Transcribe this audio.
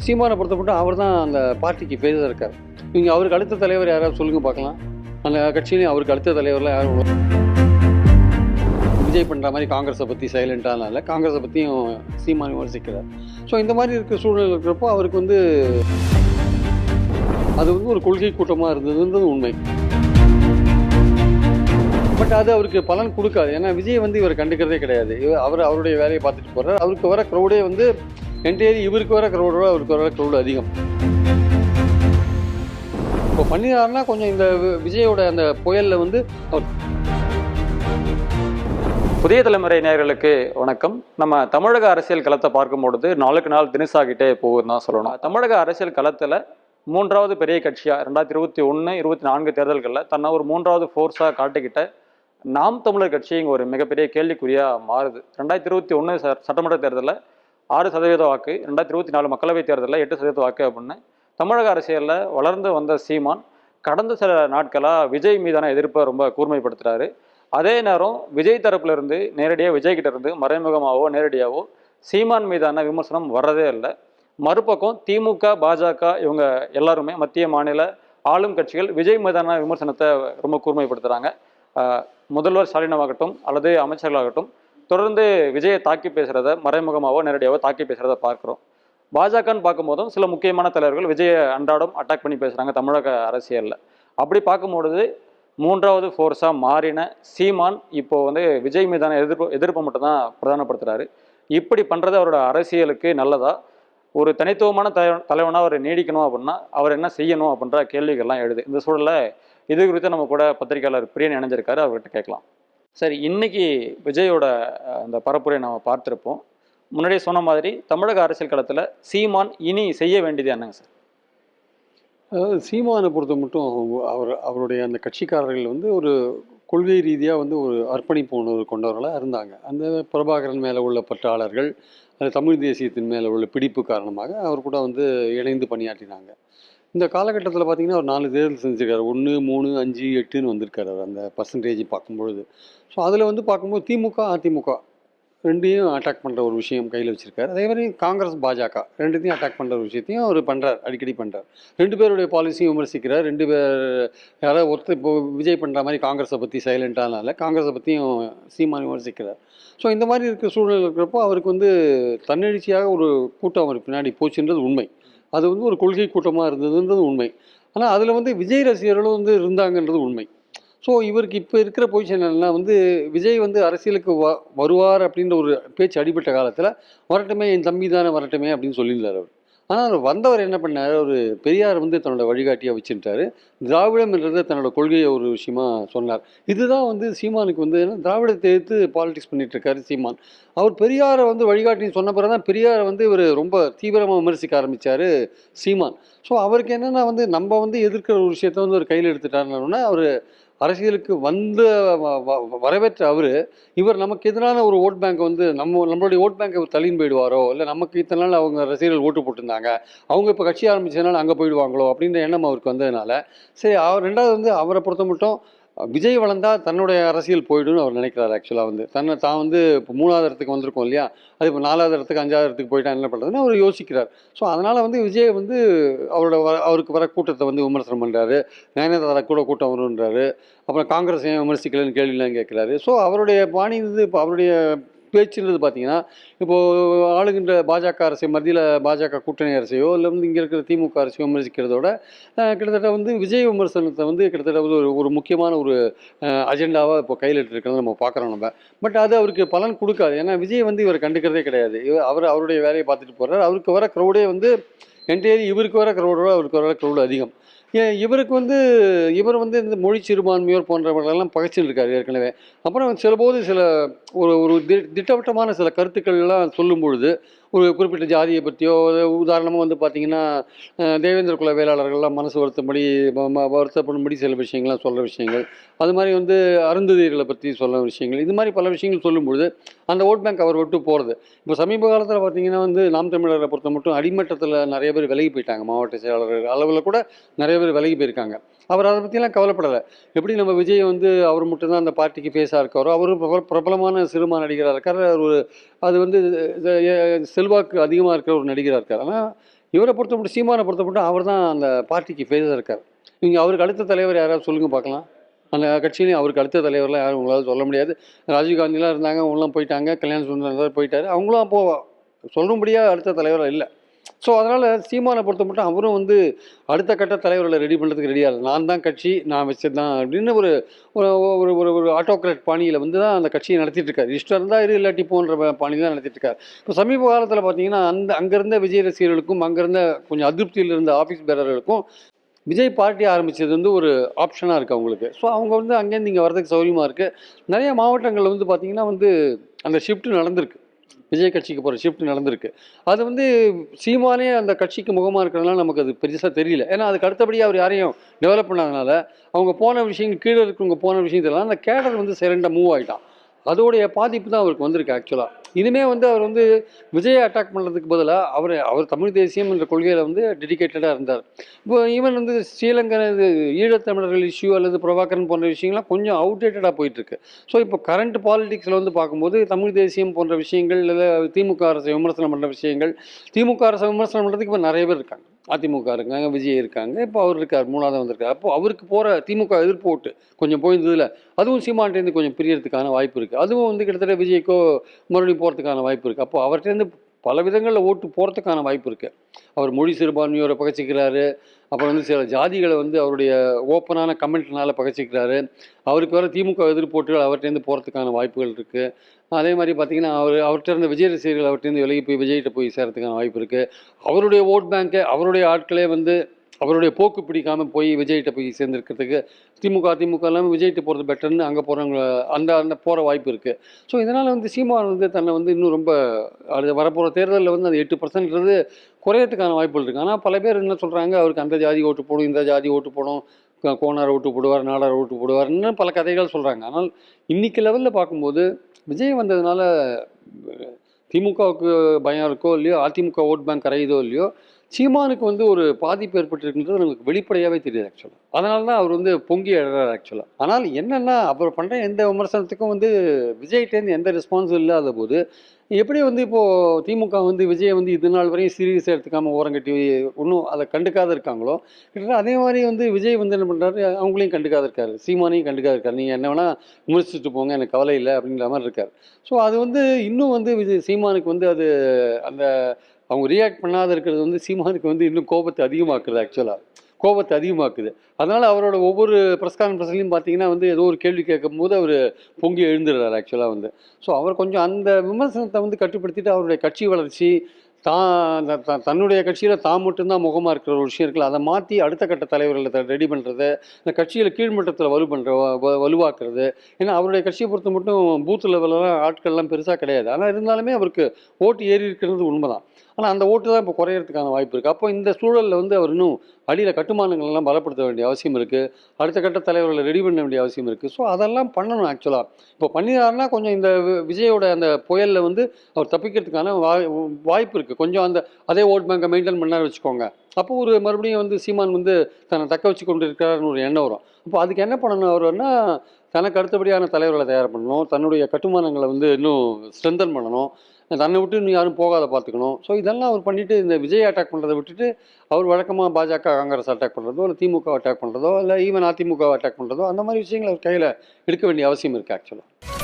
சீமானை பொறுத்தப்பட்டு அவர் தான் அந்த பார்ட்டிக்கு பேச இருக்கார். நீங்கள் அவருக்கு அடுத்த தலைவர் யாராவது சொல்லுங்கள் பார்க்கலாம். அந்த கட்சியிலையும் அவருக்கு அடுத்த தலைவர்லாம் யாரும் விஜய் பண்ணுற மாதிரி காங்கிரஸை பற்றி சைலண்டானால காங்கிரஸை பற்றியும் சீமான் விமர்சிக்கிறார். ஸோ இந்த மாதிரி இருக்கிற சூழ்நிலை இருக்கிறப்போ அவருக்கு அது ஒரு கொள்கை கூட்டமாக இருந்ததுன்றது உண்மை. பட் அது அவருக்கு பலன் கொடுக்காது. ஏன்னா விஜய் இவர் கண்டுக்கிறதே கிடையாது. அவருடைய வேலையை பார்த்துட்டு போகிறார். அவருக்கு வர க்ரௌடே என்டையர் இவருக்கு வர க்ரௌடோட அவருக்கு வர க்ரௌடு அதிகம். இப்போ பண்ணினாருன்னா கொஞ்சம் இந்த விஜயோட அந்த புயலில் அவர். புதிய தலைமுறை நேயர்களுக்கு வணக்கம். நம்ம தமிழக அரசியல் களத்தை பார்க்கும்பொழுது நாளுக்கு நாள் தினசாகிட்டே போகுதுன்னு தான் சொல்லணும். தமிழக அரசியல் களத்தில் மூன்றாவது பெரிய கட்சியாக 2021, 24 தேர்தல்களில் தன்னை ஒரு மூன்றாவது ஃபோர்ஸாக காட்டிக்கிட்ட நாம் தமிழர் கட்சி இங்கே ஒரு மிகப்பெரிய கேள்விக்குறியாக மாறுது. 2021 சட்டமன்ற தேர்தலில் 6% வாக்கு, 2024 மக்களவைத் தேர்தலில் 8% வாக்கு அப்படின்னு தமிழக அரசியலில் வளர்ந்து வந்த சீமான் கடந்த சில நாட்களாக விஜய் மீதான எதிர்ப்பை ரொம்ப கூர்மைப்படுத்துகிறாரு. அதே நேரம் விஜய் தரப்புலேருந்து நேரடியாக விஜய்கிட்ட இருந்து மறைமுகமாகவோ நேரடியாகவோ சீமான் மீதான விமர்சனம் வர்றதே இல்லை. மறுபக்கம் திமுக, பாஜக இவங்க எல்லாருமே மத்திய மாநில ஆளும் கட்சிகள் விஜய் மீதான விமர்சனத்தை ரொம்ப கூர்மைப்படுத்துகிறாங்க. முதல்வர் ஸ்டாலினாகட்டும் அல்லது அமைச்சர்களாகட்டும் தொடர்ந்து விஜயை தாக்கி பேசுகிறத மறைமுகமாகவோ நேரடியாகவோ தாக்கி பேசுகிறத பார்க்குறோம். பாஜகன்னு பார்க்கும்போதும் சில முக்கியமான தலைவர்கள் விஜயை அன்றாடம் அட்டாக் பண்ணி பேசுகிறாங்க தமிழக அரசியலில். அப்படி பார்க்கும்பொழுது மூன்றாவது ஃபோர்ஸாக மாறின சீமான் இப்போது விஜய் மீதான எதிர்ப்பை மட்டும்தான் பிரதானப்படுத்துகிறாரு. இப்படி பண்ணுறது அவரோட அரசியலுக்கு நல்லதா? ஒரு தனித்துவமான தலைவனாக அவர் நீடிக்கணும் அப்படின்னா அவர் என்ன செய்யணும் அப்படின்ற கேள்விகள்லாம் எழுது. இந்த சூழலில் இது குறித்து நம்ம கூட பத்திரிகையாளர் பிரியன் இணைஞ்சிருக்காரு, அவர்கிட்ட கேட்கலாம். சரி, இன்னைக்கு விஜயோட அந்த பரப்புரையை நம்ம பார்த்துருப்போம். முன்னாடியே சொன்ன மாதிரி தமிழக அரசியல் களத்தில் சீமான் இனி செய்ய வேண்டியது என்னங்க சார்? அதாவது சீமானை பொறுத்த மட்டும் அவருடைய அந்த கட்சிக்காரர்கள் ஒரு கொள்கை ரீதியாக ஒரு அர்ப்பணிப்பு உணர்வு கொண்டவர்களாக இருந்தாங்க. அந்த பிரபாகரன் மேலே உள்ள பற்றாளர்கள், அந்த தமிழ் தேசியத்தின் மேலே உள்ள பிடிப்பு காரணமாக அவர் கூட இணைந்து பணியாற்றினாங்க. இந்த காலகட்டத்தில் பார்த்தீங்கன்னா அவர் 4 தேர்தல் செஞ்சுருக்காரு. 1, 3, 5, 8ன்னு வந்திருக்காரு அவர் அந்த பர்சன்டேஜ் பார்க்கும்பொழுது. ஸோ அதில் பார்க்கும்போது திமுக, அதிமுக ரெண்டையும் அட்டாக் பண்ணுற ஒரு விஷயம் கையில் வச்சுருக்காரு. அதே மாதிரி காங்கிரஸ், பாஜக ரெண்டுத்தையும் அட்டாக் பண்ணுற ஒரு விஷயத்தையும் அவர் பண்ணுறார், அடிக்கடி பண்ணுறார். 2 பேருடைய பாலிசியும் விமர்சிக்கிறார். 2 பேர் யாராவது ஒருத்தர் இப்போ விஜய் பண்ணுற மாதிரி காங்கிரஸை பற்றி சைலண்டானால காங்கிரஸை பற்றியும் சீமான் விமர்சிக்கிறார். ஸோ இந்த மாதிரி இருக்கிற சூழ்நிலை இருக்கிறப்போ அவருக்கு தன்னெழுச்சியாக ஒரு கூட்டம் அவர் பின்னாடி போச்சுன்றது உண்மை. அது ஒரு கொள்கை கூட்டமாக இருந்ததுன்றது உண்மை. ஆனால் அதில் விஜய் ரசிகர்களும் இருந்தாங்கன்றது உண்மை. ஸோ இவருக்கு இப்போ இருக்கிற பொசிஷன் என்னன்னா விஜய் அரசியலுக்கு வருவார் அப்படின்ற ஒரு பேச்சு அடிபட்ட காலத்தில் வரட்டுமே, என் தம்பி தானே வரட்டுமே அப்படின்னு சொல்லியிருந்தார் அவர். ஆனால் அவர் வந்தவர் என்ன பண்ணார், ஒரு பெரியார் தன்னோட வழிகாட்டியாக வச்சுட்டாரு. திராவிடம் என்றதை தன்னோட கொள்கையை ஒரு விஷயமா சொன்னார். இதுதான் சீமானுக்கு திராவிடத்தை எடுத்து பாலிடிக்ஸ் பண்ணிட்டு இருக்காரு சீமான். அவர் பெரியாரை வழிகாட்டின்னு சொன்ன பிறகு தான் பெரியாரை இவர் ரொம்ப தீவிரமாக விமர்சிக்க ஆரம்பித்தார் சீமான். ஸோ அவருக்கு என்னென்னா நம்ம எதிர்க்கிற ஒரு விஷயத்த ஒரு கையில் எடுத்துட்டாருன்னா அவர் அரசியலுக்கு வரவேற்ற இவர் நமக்கு எதிரான ஒரு ஓட் பேங்க் நம்மளுடைய ஓட் பேங்கை தள்ளின்னு போயிடுவாரோ, இல்லை நமக்கு இத்தனை நாள் அவங்க ரசிகர்கள் ஓட்டு போட்டிருந்தாங்க, அவங்க இப்போ கட்சி ஆரம்பிச்சதுனால அங்கே போயிடுவாங்களோ அப்படின்ற எண்ணம் அவருக்கு வந்ததுனால சரி அவர் ரெண்டாவது அவரை பொறுத்த மட்டும் விஜய் வளர்ந்தால் தன்னுடைய அரசியல் போய்டுன்னு அவர் நினைக்கிறார். ஆக்சுவலாக தான் இப்போ 3வது இடத்துக்கு வந்திருக்கோம் இல்லையா, அது இப்போ 4வது இடத்துக்கு 5வது இடத்துக்கு போயிட்டா என்ன பண்ணுறதுன்னு அவர் யோசிக்கிறார். ஸோ அதனால் விஜய் அவருக்கு வர கூட்டத்தை விமர்சனம் பண்ணுறாரு. நயனதாரா கூட கூட்டம் வருன்றாரு. அப்புறம் காங்கிரஸ் ஏன் விமர்சிக்கலன்னு கேள்விலாம் கேட்குறாரு. ஸோ அவருடைய பாணி இப்போ அவருடைய பேச்சுன்றது பார்த்தீங்கன்னா இப்போது ஆளுகின்ற பாஜக அரசு, மத்தியில் பாஜக கூட்டணி அரசையோ இல்லை இங்கே இருக்கிற திமுக அரசையோ விமர்சிக்கிறதோட கிட்டத்தட்ட விஜய் விமர்சனத்தை கிட்டத்தட்ட ஒரு முக்கியமான ஒரு அஜெண்டாவாக இப்போ கையில் இருக்கிறத நம்ம பார்க்குறோம் நம்ம. பட் அது அவருக்கு பலன் கொடுக்காது. ஏன்னா விஜய் இவர் கண்டுக்கிறதே கிடையாது. அவருடைய வேலையை பார்த்துட்டு போகிறார். அவருக்கு வர க்ரௌடே என்டையர் இவருக்கு வர க்ரௌடோட அவருக்கு வர க்ரௌடு அதிகம். இவருக்கு இவர் இந்த மொழி சிறுபான்மையோர் போன்றவர்களெல்லாம் பகைச்சின்னு இருக்காரு ஏற்கனவே. அப்புறம் சில ஒரு திட்டவட்டமான சில கருத்துக்கள்லாம் சொல்லும் பொழுது ஒரு குறிப்பிட்ட ஜாதியை பற்றியோ, உதாரணமாக பார்த்தீங்கன்னா தேவேந்திர குல வேளாளர்கள்லாம் மனசு வருத்தப்படும்படி சில விஷயங்கள்லாம் சொல்கிற விஷயங்கள், அது மாதிரி அருந்ததியர்களை பற்றி சொல்கிற விஷயங்கள், இது மாதிரி பல விஷயங்கள் சொல்லும்பொழுது அந்த ஓட் பேங்க் அவர் விட்டு போகிறது. இப்போ சமீப காலத்தில் பார்த்தீங்கன்னா நாம் தமிழரை பொறுத்த மட்டும் அடிமட்டத்தில் நிறைய பேர் விலகி போயிட்டாங்க. மாவட்ட செயலாளர்கள் அளவில் கூட நிறைய பேர் விலகி போயிருக்காங்க. அவர் அதை பற்றிலாம் கவலைப்படலை. எப்படி நம்ம விஜய் அவர் மட்டும்தான் அந்த பார்ட்டிக்கு பேஸாக இருக்காரோ, அவர் பிரபலமான சினிமா நடிகராக இருக்கார். அது செல்வாக்கு அதிகமாக இருக்கிற ஒரு நடிகராக இருக்கார். ஆனால் இவரை பொறுத்த மட்டும் சீமானை பொறுத்த மட்டும் அவர் தான் அந்த பார்ட்டிக்கு ஃபேஸாக இருக்கார். நீங்கள் அவருக்கு அடுத்த தலைவர் யாராவது சொல்லுங்கள் பார்க்கலாம். அந்த கட்சியிலையும் அவருக்கு அடுத்த தலைவர்லாம் யாரும் உங்களால் சொல்ல முடியாது. ராஜீவ்காந்திலாம் இருந்தாங்க, அவங்களாம் போயிட்டாங்க. கல்யாண சுந்தரம் போயிட்டார். அவங்களும் அப்போது சொல்லும்படியாக அடுத்த தலைவராக இல்லை. ஸோ அதனால் சீமானை பொறுத்த மட்டும் அவரும் வந்து அடுத்த கட்ட தலைவர்களை ரெடி பண்ணுறதுக்கு ரெடியாக இல்லை. நான் தான் கட்சி, நான் வச்சது தான் அப்படின்னு ஒரு ஒரு ஒரு ஒரு ஆட்டோக்ராட் பாணியில் வந்து தான் அந்த கட்சியை நடத்திட்டு இருக்காரு. இஷ்டம் இருந்தால் இரு, இல்லாட்டி போன்ற பாணி தான் நடத்திட்டு இருக்காரு. இப்போ சமீப காலத்தில் பார்த்தீங்கன்னா அங்கேருந்த விஜய் ரசிகர்களுக்கும் அங்கேருந்த கொஞ்சம் அதிருப்தியில் இருந்த ஆஃபீஸ் பேரர்களுக்கும் விஜய் பார்ட்டி ஆரம்பித்தது வந்து ஒரு ஆப்ஷனாக இருக்குது அவங்களுக்கு. ஸோ அவங்க வந்து அங்கேருந்து இங்கே வரதுக்கு சௌகரியமாக இருக்குது. நிறைய மாவட்டங்களில் வந்து பார்த்திங்கன்னா வந்து அந்த ஷிஃப்ட் நடந்திருக்கு. விஜய் கட்சிக்கு போகிற ஷிஃப்ட் நடந்திருக்கு. அது வந்து சீமானே அந்த கட்சிக்கு முகமாக இருக்கிறதுனால நமக்கு அது பெருசாக தெரியல. ஏன்னா அதுக்கு அடுத்தபடியாக அவர் யாரையும் டெவலப் பண்ணாதனால அவங்க போன விஷயங்கள் கீழே இருக்கிறவங்க போன விஷயத்தெல்லாம் அந்த கேடர் வந்து சைலண்டாக மூவ் ஆகிட்டான். அதோடைய பாதிப்பு தான் அவருக்கு வந்திருக்கு ஆக்சுவலாக. இனிமே வந்து அவர் வந்து விஜயை அட்டாக் பண்ணுறதுக்கு பதிலாக அவர் தமிழ் தேசியம் என்ற கொள்கையில் வந்து டெடிகேட்டடாக இருந்தார். இப்போ ஈவன் வந்து ஸ்ரீலங்கா ஈழத்தமிழர்கள் இஷ்யூ அல்லது பிரபாகரன் போன்ற விஷயங்கள்லாம் கொஞ்சம் அவுடேட்டடாக போயிட்டுருக்கு. ஸோ இப்போ கரண்ட் பாலிடிக்ஸில் வந்து பார்க்கும்போது தமிழ் தேசியம் போன்ற விஷயங்கள் இல்லை திமுக அரசை விமர்சனம் பண்ணுற விஷயங்கள், திமுக அரசை விமர்சனம் பண்ணுறதுக்கு இப்போ நிறைய பேர் இருக்காங்க. அதிமுக இருக்காங்க, விஜய் இருக்காங்க, இப்போ அவர் இருக்கார், மூணாவது வந்திருக்கார். அப்போது அவருக்கு போகிற திமுக எதிர்ப்பு ஓட்டு கொஞ்சம் போயிருந்ததில் அதுவும் சீமான்ட்டேருந்து கொஞ்சம் பிரியறதுக்கான வாய்ப்பு இருக்குது. அதுவும் வந்து கிட்டத்தட்ட விஜய்க்கோ மறுபடியும் போகிறதுக்கான வாய்ப்பு இருக்குது. அப்போது அவர்கிட்டருந்து பல விதங்களில் ஓட்டு போகிறதுக்கான வாய்ப்பு இருக்குது. அவர் மொழி சிறுபான்மையோரை பகச்சிக்கிறாரு. அப்புறம் வந்து சில ஜாதிகளை வந்து அவருடைய ஓப்பனான கமெண்ட்னால பகச்சிக்கிறாரு. அவருக்கு வர திமுக எதிர்ப்பு ஓட்டுகள் அவர்கிட்டருந்து போகிறதுக்கான வாய்ப்புகள் இருக்குது. அதே மாதிரி பார்த்திங்கன்னா அவர்கிட்ட இருந்த விஜய் ரசிகர்கள் அவர்கிட்டருந்து விலகி போய் விஜய்கிட்ட போய் சேரத்துக்கான வாய்ப்பு இருக்குது. அவருடைய ஓட் பேங்க்கை அவருடைய ஆட்களே வந்து அவருடைய போக்கு பிடிக்காமல் போய் விஜய்கிட்ட போய் சேர்ந்துருக்கிறதுக்கு திமுக எல்லாமே விஜய்கிட்ட போகிறது பெட்டர்னு அங்கே போகிறவங்க அந்த போகிற வாய்ப்பு இருக்குது. ஸோ இதனால் வந்து சீமான் வந்து தன்னை வந்து இன்னும் ரொம்ப அது வரப்போகிற தேர்தலில் வந்து அந்த 8%ன்றது குறையறதுக்கான வாய்ப்புகள் இருக்குது. ஆனால் பல பேர் என்ன சொல்கிறாங்க, அவருக்கு அந்த ஜாதி ஓட்டு போடும், இந்த ஜாதி ஓட்டு போடும், கோனார் ஓட்டு போடுவார், நாடார் ஓட்டு போடுவார், இன்னும் பல கதைகள் சொல்கிறாங்க. ஆனால் இன்றைக்கி லெவலில் பார்க்கும்போது விஜய் வந்ததுனால திமுகவுக்கு பயம் இருக்கோ இல்லையோ, அதிமுக ஓட் பேங்க் கரையுதோ இல்லையோ, சீமானுக்கு வந்து ஒரு பாதிப்பு ஏற்பட்டிருக்குன்றது நமக்கு வெளிப்படையாகவே தெரியுது ஆக்சுவலாக. அதனால தான் அவர் வந்து பொங்கி எழுறாரு ஆக்சுவலாக. ஆனால் என்னென்னா அவர் பண்ணுற எந்த விமர்சனத்துக்கும் வந்து விஜய்கிட்டேருந்து எந்த ரெஸ்பான்ஸும் இல்லாத போது எப்படி வந்து இப்போது திமுக வந்து விஜயை வந்து இது நாள் வரையும் சீரியஸாக எடுத்துக்காமல் ஓரங்கட்டி ஒன்றும் அதை கண்டுக்காத இருக்காங்களோ, கிட்டத்தட்ட அதே மாதிரி வந்து விஜய் வந்து என்ன பண்ணுறாரு, அவங்களையும் கண்டுக்காத இருக்காரு, சீமானையும் கண்டுக்காத இருக்காரு. நீங்கள் என்ன வேணால் விமர்சிச்சுட்டு போங்க, எனக்கு கவலை இல்லை அப்படிங்கிற மாதிரி இருக்கார். ஸோ அது வந்து இன்னும் வந்து சீமானுக்கு வந்து அது அந்த அவங்க ரியாக்ட் பண்ணாத இருக்கிறது வந்து சீமானுக்கு வந்து இன்னும் கோபத்தை அதிகமாக்குது ஆக்சுவலாக. கோபத்தை அதிகமாக்குது. அதனால் அவரோட ஒவ்வொரு ப்ரெஸ் கான்ஃபரன்ஸ்லையும் பார்த்தீங்கன்னா வந்து ஏதோ ஒரு கேள்வி கேட்கும்போது அவர் பொங்கி எழுந்துடுறாரு ஆக்சுவலாக வந்து. ஸோ அவர் கொஞ்சம் அந்த விமர்சனத்தை வந்து கட்டுப்படுத்திட்டு அவருடைய கட்சி வளர்ச்சி தன்னுடைய கட்சியில் தான் மட்டும்தான் முகமாக இருக்கிற ஒரு விஷயம் இருக்குல்ல, அதை மாற்றி அடுத்த கட்ட தலைவர்களை ரெடி பண்ணுறது, இந்த கட்சியில் கீழ்மட்டத்தில் வலுவாக்குறது. ஏன்னா அவருடைய கட்சியை பொறுத்த மட்டும் பூத் லெவலெலாம் ஆட்கள்லாம் பெருசாக கிடையாது. ஆனால் இருந்தாலுமே அவருக்கு ஓட்டு ஏறி இருக்கிறது உண்மைதான். ஆனால் அந்த ஓட்டு தான் இப்போ குறையிறதுக்கான வாய்ப்பு இருக்குது. அப்போ இந்த சூழலில் வந்து அவர் இன்னும் அடியில் கட்டுமானங்கள்லாம் பலப்படுத்த வேண்டிய அவசியம் இருக்குது. அடுத்த கட்ட தலைவர்களை ரெடி பண்ண வேண்டிய அவசியம் இருக்குது. ஸோ அதெல்லாம் பண்ணணும் ஆக்சுவலாக. இப்போ பண்ணினாருன்னா கொஞ்சம் இந்த விஜயோட அந்த புயலில் வந்து அவர் தப்பிக்கிறதுக்கான வாய்ப்பு இருக்குது. கொஞ்சம் அதே ஓட் பேங்கை மெயின்டைன் பண்ணாரு வச்சுக்கோங்க. அப்போ ஒரு மறுபடியும் வந்து சீமான் வந்து தன்னை தக்க வச்சு கொண்டு இருக்கிறாருன்னு ஒரு எண்ணம் வரும். அப்போ அதுக்கு என்ன பண்ணணும் அவர்னா, தனக்கு அடுத்தபடியான தலைவர்களை தயார் பண்ணணும், தன்னுடைய கட்டுமானங்களை வந்து இன்னும் ஸ்ட்ரென்தன் பண்ணணும், தன்னை விட்டு இன்னும் யாரும் போகாத பார்த்துக்கணும். ஸோ இதெல்லாம் அவர் பண்ணிவிட்டு இந்த விஜய் அட்டாக் பண்ணுறதை விட்டுட்டு அவர் வழக்கமாக பாஜக காங்கிரஸ் அட்டாக் பண்ணுறதோ இல்லை திமுக அட்டாக் பண்ணுறதோ இல்லை ஈவன் அதிமுக அட்டாக் பண்ணுறதோ அந்த மாதிரி விஷயங்களை அவர் கையில் எடுக்க வேண்டிய அவசியம் இருக்குது ஆக்சுவலாக.